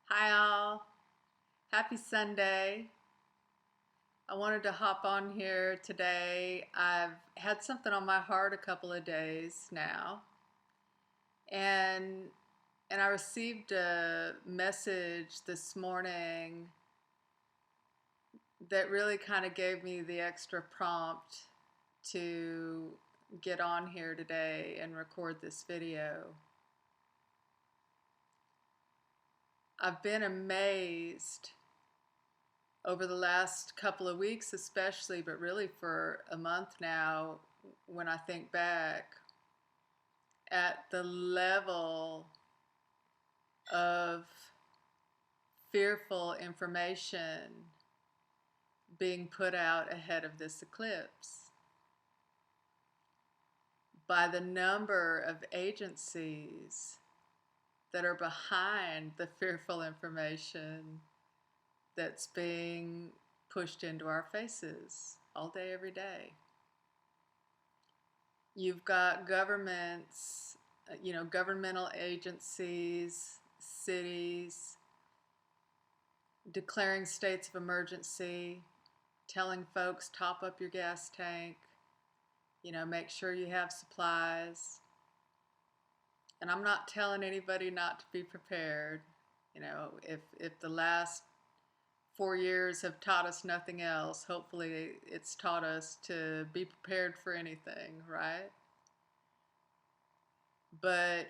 Hi all. Happy Sunday. I wanted to hop on here today. I've had something on my heart a couple of days now. And I received a message this morning that really kind of gave me the extra prompt to get on here today and record this video. I've been amazed over the last couple of weeks especially, but really for a month now, when I think back at the level of fearful information being put out ahead of this eclipse by the number of agencies that are behind the fearful information that's being pushed into our faces all day, every day. You've got governments, governmental agencies, cities, declaring states of emergency, telling folks top up your gas tank, make sure you have supplies. And I'm not telling anybody not to be prepared. If the last 4 years have taught us nothing else, hopefully it's taught us to be prepared for anything, right? But,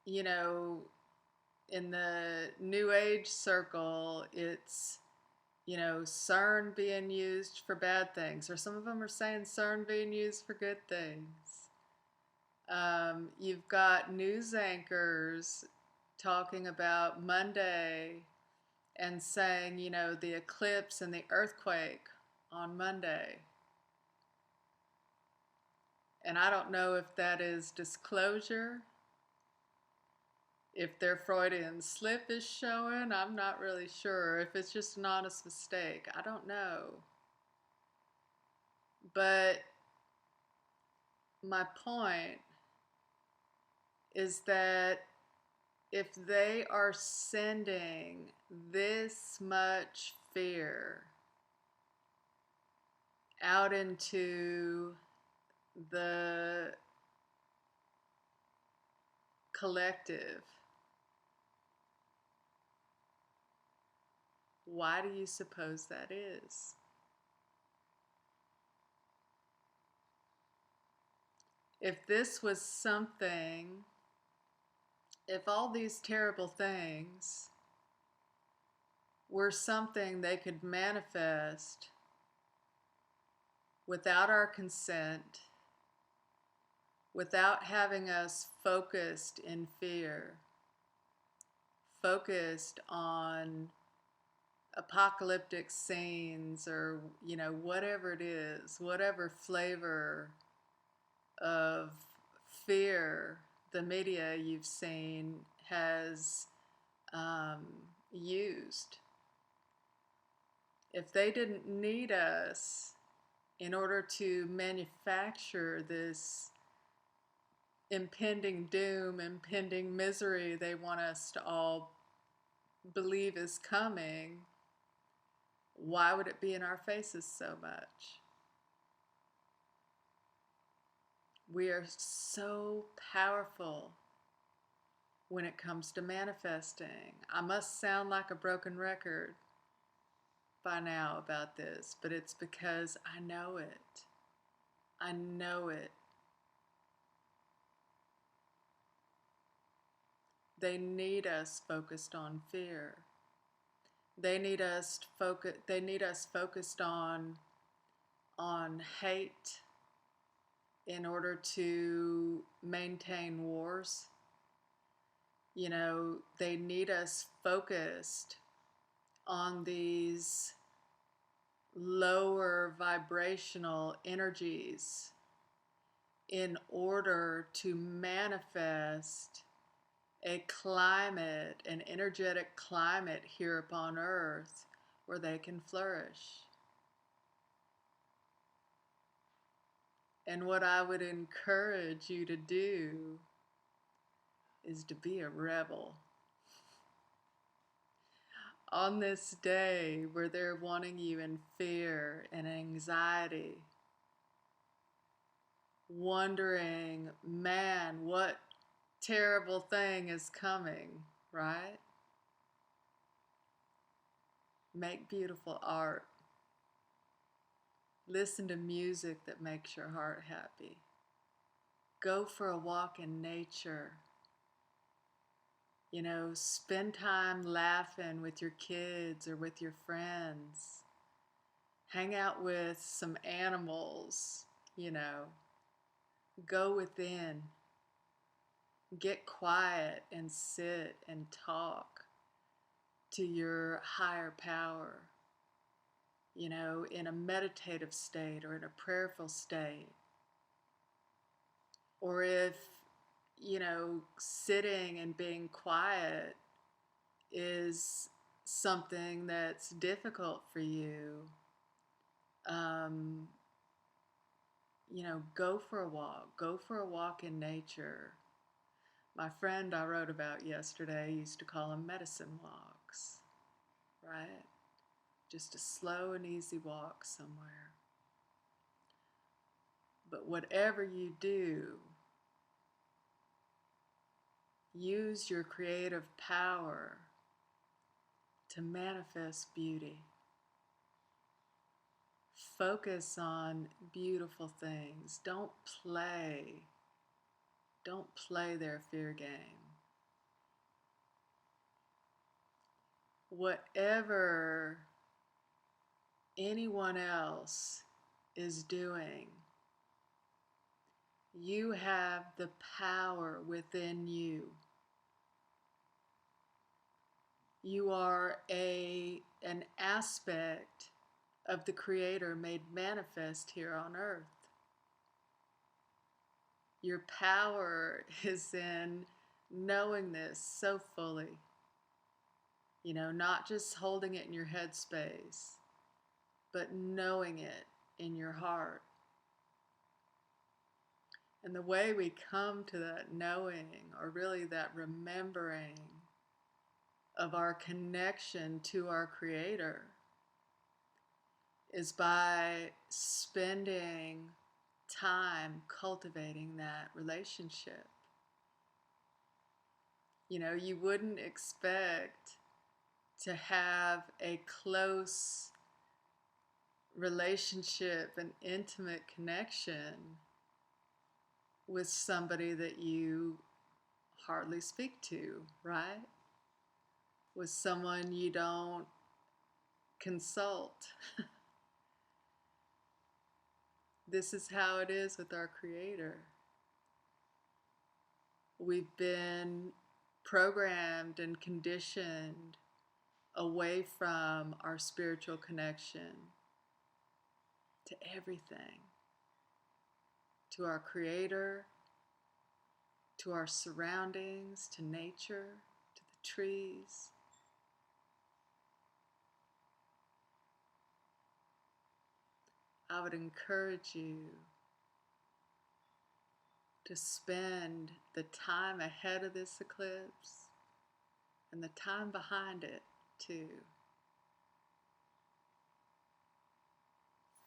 in the New Age circle, it's, CERN being used for bad things, or some of them are saying CERN being used for good things. You've got news anchors talking about Monday and saying, the eclipse and the earthquake on Monday. And I don't know if that is disclosure, if their Freudian slip is showing. I'm not really sure. If it's just an honest mistake, I don't know. But my point is that if they are sending this much fear out into the collective, why do you suppose that is? If this was something, if all these terrible things were something they could manifest without our consent, without having us focused in fear, focused on apocalyptic scenes, or whatever it is, whatever flavor of fear the media you've seen has used. If they didn't need us in order to manufacture this impending doom, impending misery they want us to all believe is coming, why would it be in our faces so much? We are so powerful when it comes to manifesting. I must sound like a broken record by now about this, but it's because I know it. I know it. They need us focused on fear. They need us focused on hate in order to maintain wars. They need us focused on these lower vibrational energies in order to manifest a climate, an energetic climate here upon earth where they can flourish. And what I would encourage you to do is to be a rebel. on this day where they're wanting you in fear and anxiety, wondering, man, what terrible thing is coming, right? Make beautiful art. Listen to music that makes your heart happy. Go for a walk in nature. You know, spend time laughing with your kids or with your friends. Hang out with some animals, you know. Go within. Get quiet and sit and talk to your higher power, you know, in a meditative state or in a prayerful state. Or if, you know, sitting and being quiet is something that's difficult for you, um, you know, go for a walk. Go for a walk in nature. My friend I wrote about yesterday used to call them medicine walks, right? Just a slow and easy walk somewhere. But whatever you do, use your creative power to manifest beauty. Focus on beautiful things. Don't play. Don't play their fear game. Whatever anyone else is doing, you have the power within you. You are an aspect of the Creator made manifest here on earth. Your power is in knowing this so fully. You know, not just holding it in your headspace, but knowing it in your heart. And the way we come to that knowing, or really that remembering of our connection to our Creator, is by spending time cultivating that relationship. You know, you wouldn't expect to have a close relationship and intimate connection with somebody that you hardly speak to, right? With someone you don't consult. This is how it is with our Creator. We've been programmed and conditioned away from our spiritual connection to everything, to our Creator, to our surroundings, to nature, to the trees. I would encourage you to spend the time ahead of this eclipse and the time behind it too,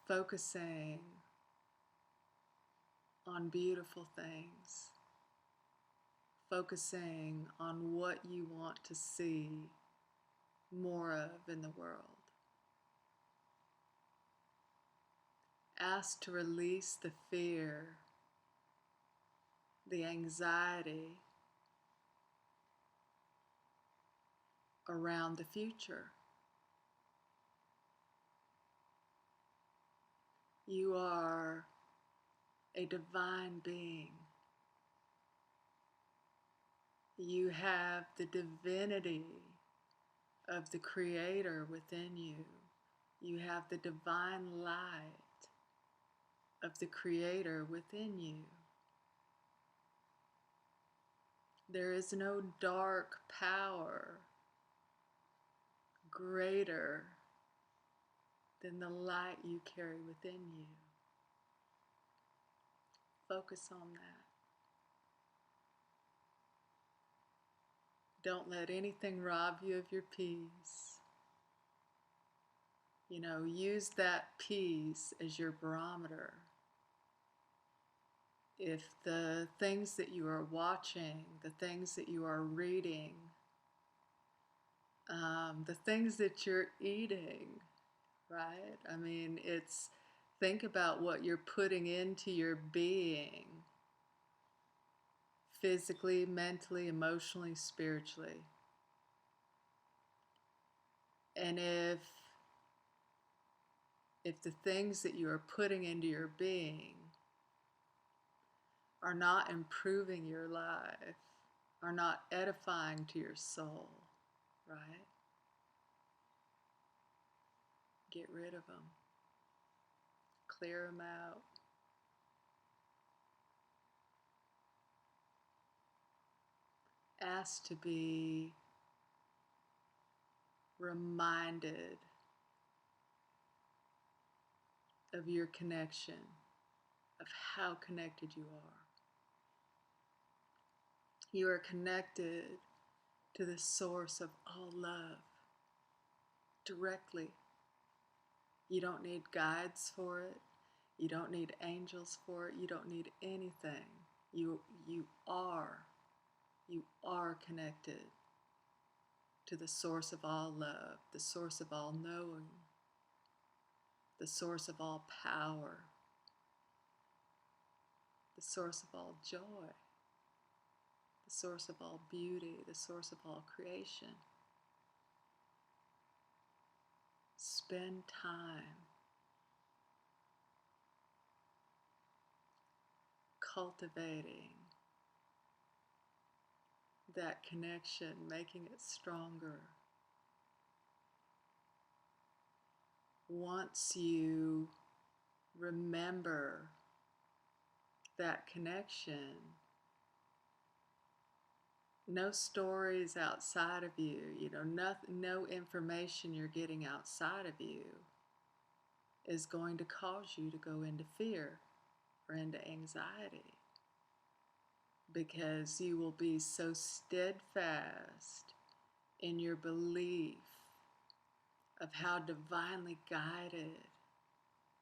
focusing on beautiful things, focusing on what you want to see more of in the world. Ask to release the fear, the anxiety around the future. You are a divine being. You have the divinity of the Creator within you. You have the divine light of the Creator within you. There is no dark power greater than the light you carry within you. Focus on that. Don't let anything rob you of your peace. Use that peace as your barometer. If the things that you are watching, the things that you are reading, the things that you're eating, right? I mean, think about what you're putting into your being, physically, mentally, emotionally, spiritually. And if the things that you are putting into your being are not improving your life, are not edifying to your soul, right? Get rid of them. Clear them out. Ask to be reminded of your connection, of how connected you are. You are connected to the source of all love directly. You don't need guides for it. You don't need angels for it. You don't need anything. You are connected to the source of all love, the source of all knowing, the source of all power, the source of all joy, the source of all beauty, the source of all creation. Spend time cultivating that connection, making it stronger. Once you remember that connection, no stories outside of you, no information you're getting outside of you is going to cause you to go into fear or into anxiety, because you will be so steadfast in your belief of how divinely guided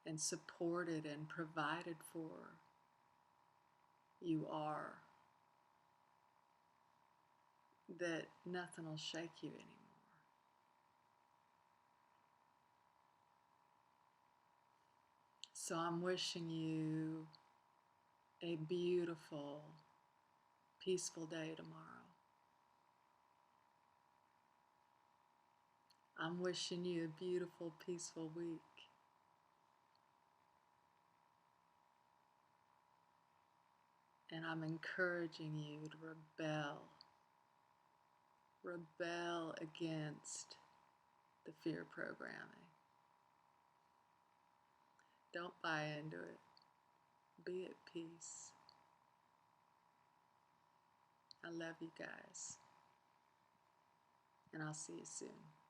and supported and provided for you are, that nothing will shake you anymore. So I'm wishing you a beautiful, peaceful day tomorrow. I'm wishing you a beautiful, peaceful week. And I'm encouraging you to rebel against the fear programming. Don't buy into it. Be at peace. I love you guys. And I'll see you soon.